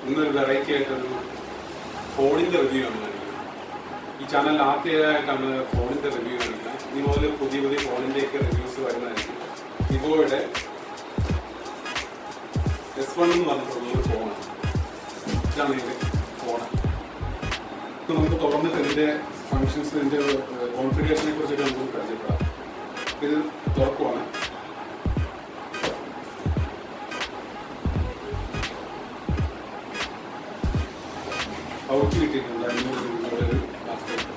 ഇന്നൊരു വെറൈറ്റി ആയിട്ടൊരു ഫോണിൻ്റെ റിവ്യൂ ആണ് കാണിക്കുന്നത്. ഈ ചാനൽ ആദ്യമായിട്ടാണ് ഫോണിൻ്റെ റിവ്യൂ കാണിക്കുന്നത്. ഇനി മുതൽ പുതിയ പുതിയ ഫോണിൻ്റെയൊക്കെ റിവ്യൂസ് വരുന്നതായിരിക്കും. വിവോയുടെ S1 എന്ന് പറഞ്ഞിട്ടുള്ളൊരു ഫോണാണ്. ഇതാണ് ഇതിൻ്റെ ഫോണ്. നമുക്ക് തുറന്നിട്ട് ഇതിൻ്റെ ഫങ്ഷൻസ്, ഇതിൻ്റെ കോൺഫിഗറേഷനെ കുറിച്ചൊക്കെ നമുക്ക് പരിചയപ്പെടാം. ഇത് തുറക്കുവാണ്. ഔട്ട് കിട്ടിയിട്ടുണ്ട് 500 രൂപയുടെ ഒരു ബാസ്ക്കറ്റ്.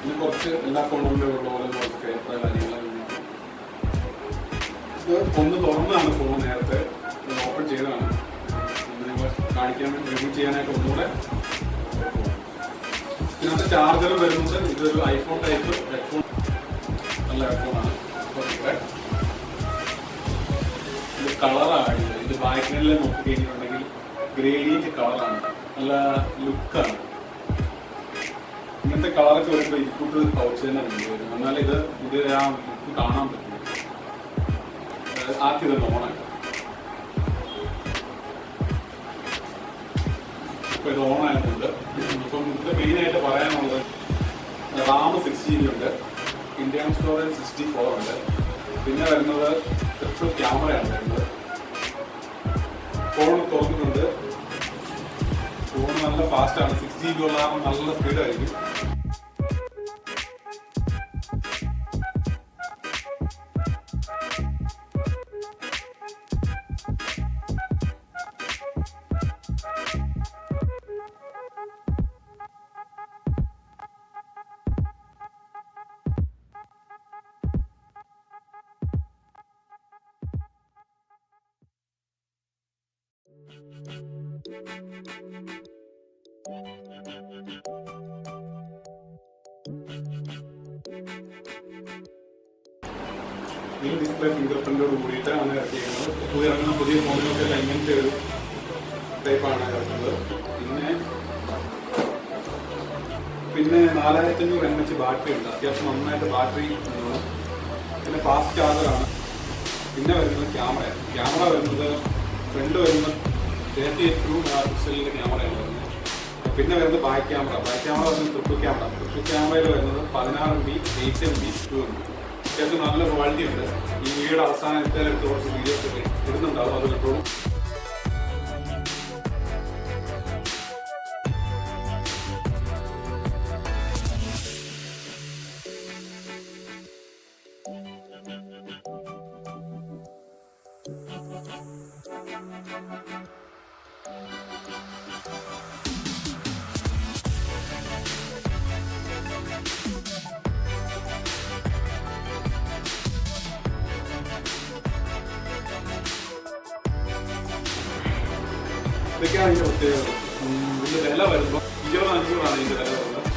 പിന്നെ കുറച്ച് എല്ലാ ഫോണുകളിലും ഉള്ള പോലെ കുറച്ച് പേപ്പർ കാര്യങ്ങളൊക്കെ. ഇത് ഒന്ന് തുറന്നാണ് ഫോൺ, നേരത്തെ ഓപ്പൺ ചെയ്തതാണ്. നിങ്ങൾ കാണിക്കാൻ വേണ്ടി റിവ്യൂ ചെയ്യാനായിട്ട് ഒന്നുകൂടെ. ഇതിനകത്ത് ചാർജർ വരുന്നത്. ഇതൊരു ഐഫോൺ ടൈപ്പ് ഹെഡ്ഫോൺ, നല്ല ഹെഡ്ഫോണാണ്. ഇത് കളറാണ്. ഇത് ബാക്കിനെല്ലാം നോക്കി കഴിഞ്ഞിട്ടുണ്ടെങ്കിൽ ഗ്രേഡിയൻറ്റ് കളറാണ്, നല്ല ലുക്കാണ്. ഇങ്ങനത്തെ കളറൊക്കെ വരുമ്പോൾ ഇരിക്കൂട്ട് പൗച്ച് തന്നെ വരും. എന്നാൽ ഇത് ആ ലുക്ക് കാണാൻ പറ്റും. ആദ്യം ഇത് ഓണായിട്ട് ഇപ്പൊ ഇത് ഓണായിട്ടുണ്ട്. ഇപ്പം ഇത് മെയിനായിട്ട് പറയാനുള്ളത് റാം 6GB ഉണ്ട്, ഇന്റേണൽ സ്റ്റോറേജ് 64 ഉണ്ട്. പിന്നെ വരുന്നത് ട്രിപ്പിൾ ക്യാമറയാണ് വരുന്നത്. ഫോൺ തുറന്നിട്ടുണ്ട്. ഫോൺ നല്ല ഫാസ്റ്റാണ്. 6GB ഉള്ള നല്ല സ്പീഡായിരിക്കും. ഈ ഡിസ്പ്ലേ ഫിംഗർ പ്രിന്റോട് കൂടിയിട്ടാണ് ഇറക്കിയിരിക്കുന്നത്. ഇറങ്ങുന്ന പുതിയ ഫോണിലൊക്കെ ഇങ്ങനത്തെ ഒരു ടൈപ്പാണ് ഇറക്കുന്നത്. പിന്നെ 4500 mAh ബാറ്ററി ഉണ്ട്. അത്യാവശ്യം നന്നായിട്ട് ബാറ്ററി. പിന്നെ ഫാസ്റ്റ് ചാർജറാണ്. പിന്നെ വരുന്നത് ക്യാമറയാണ്. ക്യാമറ വരുന്നത് ഫ്രണ്ട് വരുന്നത് 32 മെഗാപിക്സലിന്റെ ക്യാമറയാണ് വരുന്നത്. പിന്നെ വരുന്നത് ബാക്ക് ക്യാമറ. ബാക്ക് ക്യാമറ വരുന്നത് ട്രിപ്പിൾ ക്യാമറ. ട്രിപ്പിൾ ക്യാമറയിൽ വരുന്നത് 16 MB, 8 MB, 2 MB. അത്യാവശ്യം നല്ല ക്വാളിറ്റി ഉണ്ട്. ഈ വീഡിയോയുടെ അവസാനത്തെ കുറച്ച് വീഡിയോസ് ഒക്കെ ഇടുന്നുണ്ടാവും, അത് കിട്ടും. ഇതൊക്കെയാണ് ഇതിന്റെ പ്രത്യേകത. ഇതിന്റെ വില വരുമ്പോൾ 25 ഇതിന്റെ വില വരുന്നത്.